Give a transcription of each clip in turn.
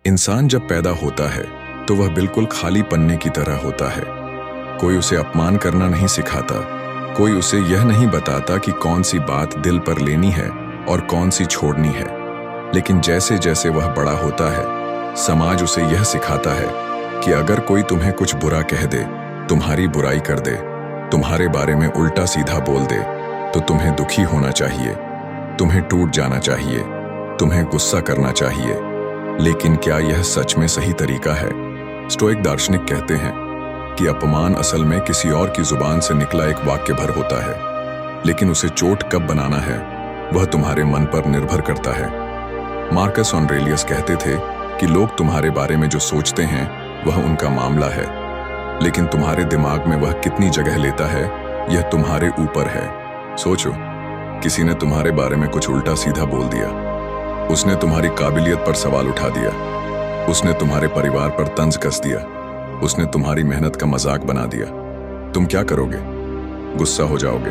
इंसान जब पैदा होता है तो वह बिल्कुल खाली पन्ने की तरह होता है। कोई उसे अपमान करना नहीं सिखाता, कोई उसे यह नहीं बताता कि कौन सी बात दिल पर लेनी है और कौन सी छोड़नी है। लेकिन जैसे जैसे वह बड़ा होता है, समाज उसे यह सिखाता है कि अगर कोई तुम्हें कुछ बुरा कह दे, तुम्हारी बुराई कर दे, तुम्हारे बारे में उल्टा सीधा बोल दे, तो तुम्हें दुखी होना चाहिए, तुम्हें टूट जाना चाहिए, तुम्हें गुस्सा करना चाहिए। लेकिन क्या यह सच में सही तरीका है? स्टोइक दार्शनिक कहते हैं कि अपमान असल में किसी और की जुबान से निकला एक वाक्य भर होता है, लेकिन उसे चोट कब बनाना है वह तुम्हारे मन पर निर्भर करता है। मार्कस ऑरेलियस कहते थे कि लोग तुम्हारे बारे में जो सोचते हैं वह उनका मामला है, लेकिन तुम्हारे दिमाग में वह कितनी जगह लेता है यह तुम्हारे ऊपर है। सोचो, किसी ने तुम्हारे बारे में कुछ उल्टा सीधा बोल दिया, उसने तुम्हारी काबिलियत पर सवाल उठा दिया, उसने तुम्हारे परिवार पर तंज कस दिया, उसने तुम्हारी मेहनत का मजाक बना दिया। तुम क्या करोगे? गुस्सा हो जाओगे,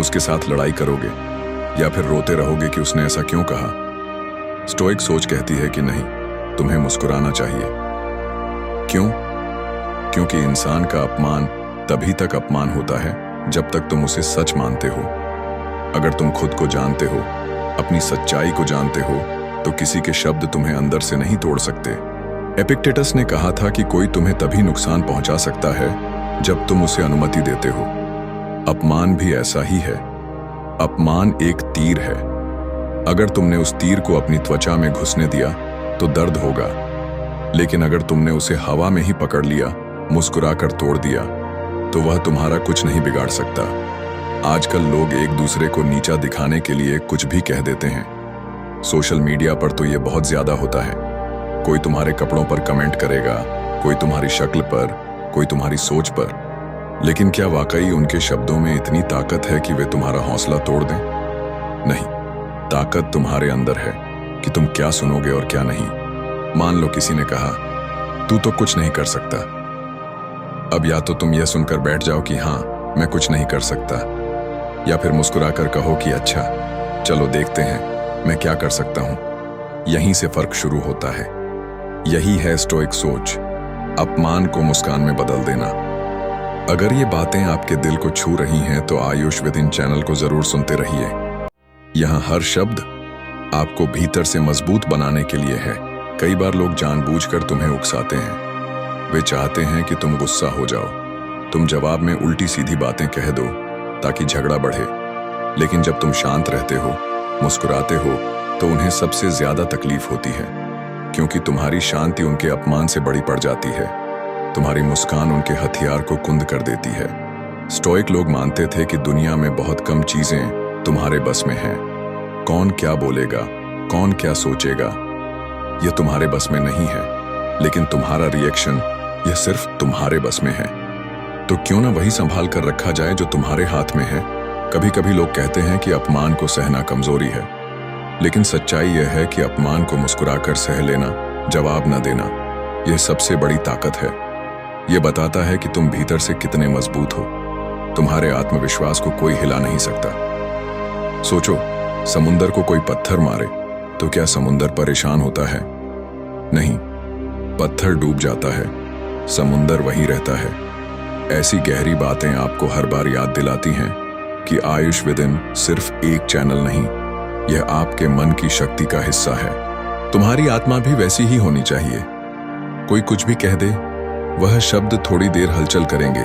उसके साथ लड़ाई करोगे, या फिर रोते रहोगे कि उसने ऐसा क्यों कहा? स्टोइक सोच कहती है कि नहीं, तुम्हें मुस्कुराना चाहिए। क्यों? क्योंकि इंसान का अपमान तभी तक अपमान होता है जब तक तुम उसे सच मानते हो। अगर तुम खुद को जानते हो, अपनी सच्चाई को जानते हो, तो किसी के शब्द तुम्हें अंदर से नहीं तोड़ सकते। एपिक्टेटस ने कहा था कि कोई तुम्हें तभी नुकसान पहुंचा सकता है जब तुम उसे अनुमति देते हो। अपमान भी ऐसा ही है। अपमान एक तीर है। अगर तुमने उस तीर को अपनी त्वचा में घुसने दिया तो दर्द होगा, लेकिन अगर तुमने उसे हवा में ही पकड़ लिया, मुस्कुराकर तोड़ दिया, तो वह तुम्हारा कुछ नहीं बिगाड़ सकता। आजकल लोग एक दूसरे को नीचा दिखाने के लिए कुछ भी कह देते हैं। सोशल मीडिया पर तो ये बहुत ज्यादा होता है। कोई तुम्हारे कपड़ों पर कमेंट करेगा, कोई तुम्हारी शक्ल पर, कोई तुम्हारी सोच पर। लेकिन क्या वाकई उनके शब्दों में इतनी ताकत है कि वे तुम्हारा हौसला तोड़ दें? नहीं, ताकत तुम्हारे अंदर है कि तुम क्या सुनोगे और क्या नहीं। मान लो किसी ने कहा, तू तो कुछ नहीं कर सकता। अब या तो तुम यह सुनकर बैठ जाओ कि हाँ, मैं कुछ नहीं कर सकता, या फिर मुस्कुराकर कहो कि अच्छा, चलो देखते हैं मैं क्या कर सकता हूं। यहीं से फर्क शुरू होता है। यही है स्टोइक सोच, अपमान को मुस्कान में बदल देना। अगर ये बातें आपके दिल को छू रही हैं तो आयुष विद इन चैनल को जरूर सुनते रहिए। यहाँ हर शब्द आपको भीतर से मजबूत बनाने के लिए है। कई बार लोग जानबूझकर तुम्हें उकसाते हैं। वे चाहते हैं कि तुम गुस्सा हो जाओ, तुम जवाब में उल्टी सीधी बातें कह दो ताकि झगड़ा बढ़े। लेकिन जब तुम शांत रहते हो, मुस्कुराते हो, तो उन्हें सबसे ज्यादा तकलीफ होती है, क्योंकि तुम्हारी शांति उनके अपमान से बड़ी पड़ जाती है। तुम्हारी मुस्कान उनके हथियार को कुंद कर देती है। स्टोइक लोग मानते थे कि दुनिया में बहुत कम चीजें तुम्हारे बस में हैं। कौन क्या बोलेगा, कौन क्या सोचेगा, यह तुम्हारे बस में नहीं है, लेकिन तुम्हारा रिएक्शन यह सिर्फ तुम्हारे बस में है। तो क्यों ना वही संभाल कर रखा जाए जो तुम्हारे हाथ में है। कभी कभी लोग कहते हैं कि अपमान को सहना कमजोरी है, लेकिन सच्चाई यह है कि अपमान को मुस्कुराकर सह लेना, जवाब न देना, यह सबसे बड़ी ताकत है। यह बताता है कि तुम भीतर से कितने मजबूत हो। तुम्हारे आत्मविश्वास को कोई हिला नहीं सकता। सोचो, समुंदर को कोई पत्थर मारे तो क्या समुंदर परेशान होता है? नहीं, पत्थर डूब जाता है, समुंदर वहीं रहता है। ऐसी गहरी बातें आपको हर बार याद दिलाती हैं कि आयुष विद इन सिर्फ एक चैनल नहीं, यह आपके मन की शक्ति का हिस्सा है। तुम्हारी आत्मा भी वैसी ही होनी चाहिए। कोई कुछ भी कह दे, वह शब्द थोड़ी देर हलचल करेंगे,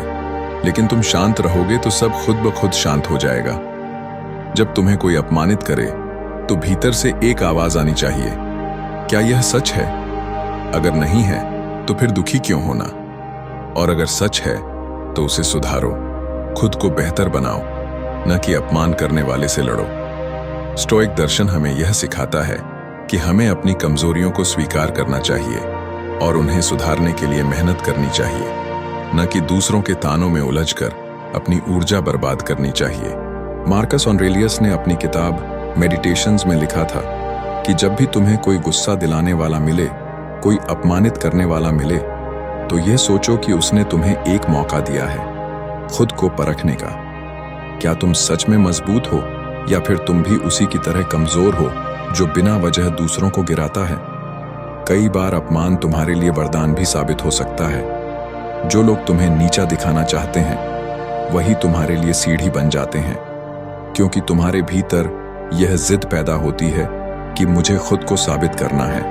लेकिन तुम शांत रहोगे तो सब खुद ब खुद शांत हो जाएगा। जब तुम्हें कोई अपमानित करे तो भीतर से एक आवाज आनी चाहिए, क्या यह सच है? अगर नहीं है तो फिर दुखी क्यों होना? और अगर सच है तो उसे सुधारो, खुद को बेहतर बनाओ, न कि अपमान करने वाले से लड़ो। स्टोइक दर्शन हमें यह सिखाता है कि हमें अपनी कमजोरियों को स्वीकार करना चाहिए और उन्हें सुधारने के लिए मेहनत करनी चाहिए, न कि दूसरों के तानों में उलझकर अपनी ऊर्जा बर्बाद करनी चाहिए। मार्कस ऑरेलियस ने अपनी किताब मेडिटेशंस में लिखा था कि जब भी तुम्हें कोई गुस्सा दिलाने वाला मिले, कोई अपमानित करने वाला मिले, तो यह सोचो कि उसने तुम्हें एक मौका दिया है खुद को परखने का। क्या तुम सच में मजबूत हो, या फिर तुम भी उसी की तरह कमजोर हो जो बिना वजह दूसरों को गिराता है? कई बार अपमान तुम्हारे लिए वरदान भी साबित हो सकता है। जो लोग तुम्हें नीचा दिखाना चाहते हैं वही तुम्हारे लिए सीढ़ी बन जाते हैं, क्योंकि तुम्हारे भीतर यह जिद पैदा होती है कि मुझे खुद को साबित करना है।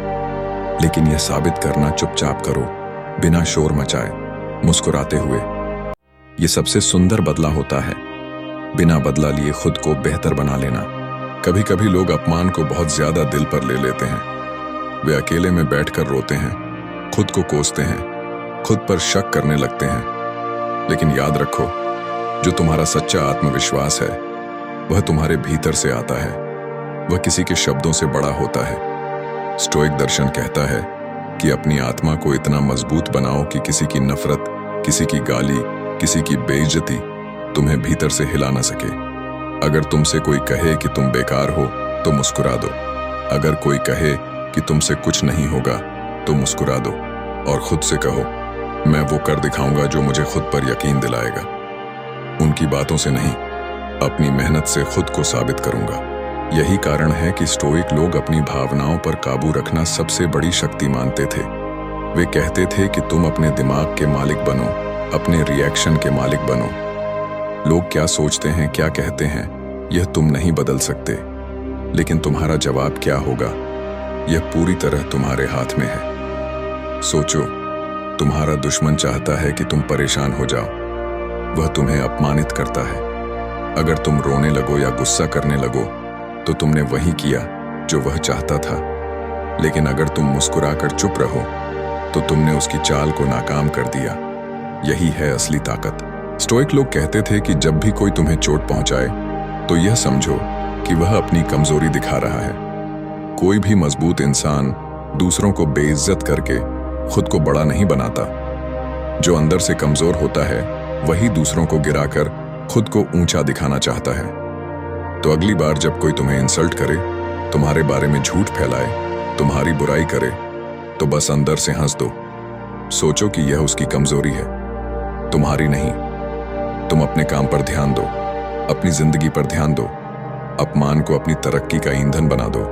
लेकिन यह साबित करना चुपचाप करो, बिना शोर मचाए, मुस्कुराते हुए। यह सबसे सुंदर बदला होता है, बिना बदला लिए खुद को बेहतर बना लेना। कभी कभी लोग अपमान को बहुत ज्यादा दिल पर ले लेते हैं। वे अकेले में बैठकर रोते हैं, खुद को कोसते हैं, खुद पर शक करने लगते हैं। लेकिन याद रखो, जो तुम्हारा सच्चा आत्मविश्वास है वह तुम्हारे भीतर से आता है, वह किसी के शब्दों से बड़ा होता है। स्टोइक दर्शन कहता है कि अपनी आत्मा को इतना मजबूत बनाओ कि किसी की नफरत, किसी की गाली, किसी की बेइज्जती तुम्हें भीतर से हिला ना सके। अगर तुमसे कोई कहे कि तुम बेकार हो तो मुस्कुरा दो। अगर कोई कहे कि तुमसे कुछ नहीं होगा तो मुस्कुरा दो और खुद से कहो, मैं वो कर दिखाऊंगा जो मुझे खुद पर यकीन दिलाएगा। उनकी बातों से नहीं, अपनी मेहनत से खुद को साबित करूंगा। यही कारण है कि स्टोइक लोग अपनी भावनाओं पर काबू रखना सबसे बड़ी शक्ति मानते थे। वे कहते थे कि तुम अपने दिमाग के मालिक बनो, अपने रिएक्शन के मालिक बनो। लोग क्या सोचते हैं, क्या कहते हैं, यह तुम नहीं बदल सकते, लेकिन तुम्हारा जवाब क्या होगा यह पूरी तरह तुम्हारे हाथ में है। सोचो, तुम्हारा दुश्मन चाहता है कि तुम परेशान हो जाओ, वह तुम्हें अपमानित करता है। अगर तुम रोने लगो या गुस्सा करने लगो तो तुमने वही किया जो वह चाहता था। लेकिन अगर तुम मुस्कुराकर चुप रहो तो तुमने उसकी चाल को नाकाम कर दिया। यही है असली ताकत। स्टोइक लोग कहते थे कि जब भी कोई तुम्हें चोट पहुंचाए तो यह समझो कि वह अपनी कमजोरी दिखा रहा है। कोई भी मजबूत इंसान दूसरों को बेइज्जत करके खुद को बड़ा नहीं बनाता। जो अंदर से कमजोर होता है वही दूसरों को गिराकर खुद को ऊंचा दिखाना चाहता है। तो अगली बार जब कोई तुम्हें इंसल्ट करे, तुम्हारे बारे में झूठ फैलाए, तुम्हारी बुराई करे, तो बस अंदर से हंस दो। सोचो कि यह उसकी कमजोरी है, तुम्हारी नहीं। तुम अपने काम पर ध्यान दो, अपनी जिंदगी पर ध्यान दो, अपमान को अपनी तरक्की का ईंधन बना दो।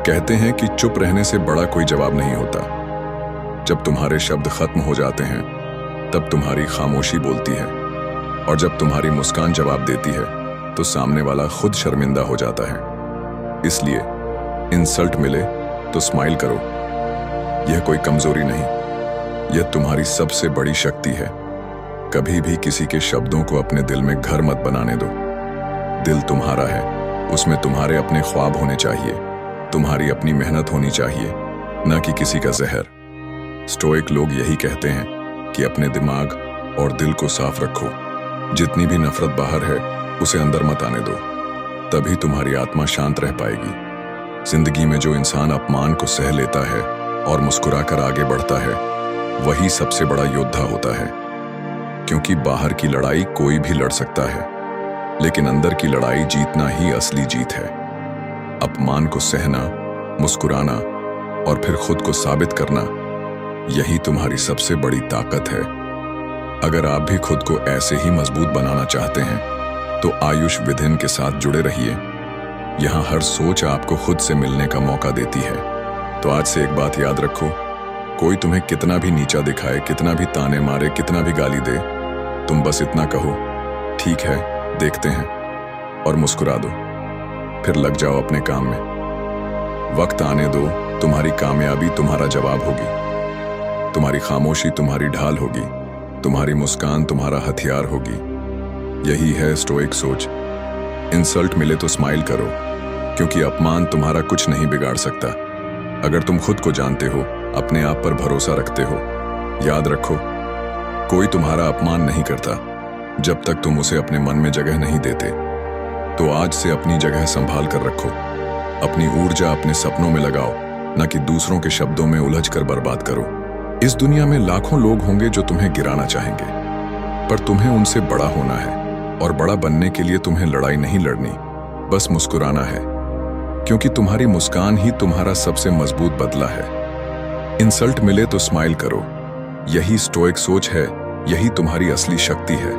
कहते हैं कि चुप रहने से बड़ा कोई जवाब नहीं होता। जब तुम्हारे शब्द खत्म हो जाते हैं तब तुम्हारी खामोशी बोलती है, और जब तुम्हारी मुस्कान जवाब देती है तो सामने वाला खुद शर्मिंदा हो जाता है। इसलिए इंसल्ट मिले तो स्माइल करो। यह कोई कमजोरी नहीं, यह तुम्हारी सबसे बड़ी शक्ति है। कभी भी किसी के शब्दों को अपने दिल में घर मत बनाने दो। दिल तुम्हारा है, उसमें तुम्हारे अपने ख्वाब होने चाहिए, तुम्हारी अपनी मेहनत होनी चाहिए, न कि किसी का जहर। स्टोइक लोग यही कहते हैं कि अपने दिमाग और दिल को साफ रखो। जितनी भी नफरत बाहर है उसे अंदर मत आने दो, तभी तुम्हारी आत्मा शांत रह पाएगी। जिंदगी में जो इंसान अपमान को सह लेता है और मुस्कुराकर आगे बढ़ता है वही सबसे बड़ा योद्धा होता है। क्योंकि बाहर की लड़ाई कोई भी लड़ सकता है, लेकिन अंदर की लड़ाई जीतना ही असली जीत है। अपमान को सहना, मुस्कुराना और फिर खुद को साबित करना, यही तुम्हारी सबसे बड़ी ताकत है। अगर आप भी खुद को ऐसे ही मजबूत बनाना चाहते हैं तो आयुष विधिन के साथ जुड़े रहिए। यहाँ हर सोच आपको खुद से मिलने का मौका देती है। तो आज से एक बात याद रखो, कोई तुम्हें कितना भी नीचा दिखाए, कितना भी ताने मारे, कितना भी गाली दे, तुम बस इतना कहो, ठीक है, देखते हैं, और मुस्कुरा दो। फिर लग जाओ अपने काम में। वक्त आने दो, तुम्हारी कामयाबी तुम्हारा जवाब होगी, तुम्हारी खामोशी तुम्हारी ढाल होगी, तुम्हारी मुस्कान तुम्हारा हथियार होगी। यही है स्टोइक सोच। इंसल्ट मिले तो स्माइल करो, क्योंकि अपमान तुम्हारा कुछ नहीं बिगाड़ सकता। अगर तुम खुद को जानते हो, अपने आप पर भरोसा रखते हो, याद रखो, कोई तुम्हारा अपमान नहीं करता जब तक तुम उसे अपने मन में जगह नहीं देते। तो आज से अपनी जगह संभाल कर रखो, अपनी ऊर्जा अपने सपनों में लगाओ, न कि दूसरों के शब्दों में उलझ कर बर्बाद करो। इस दुनिया में लाखों लोग होंगे जो तुम्हें गिराना चाहेंगे, पर तुम्हें उनसे बड़ा होना है, और बड़ा बनने के लिए तुम्हें लड़ाई नहीं लड़नी, बस मुस्कुराना है, क्योंकि तुम्हारी मुस्कान ही तुम्हारा सबसे मजबूत बदला है। इंसल्ट मिले तो स्माइल करो, यही स्टोइक सोच है, यही तुम्हारी असली शक्ति है।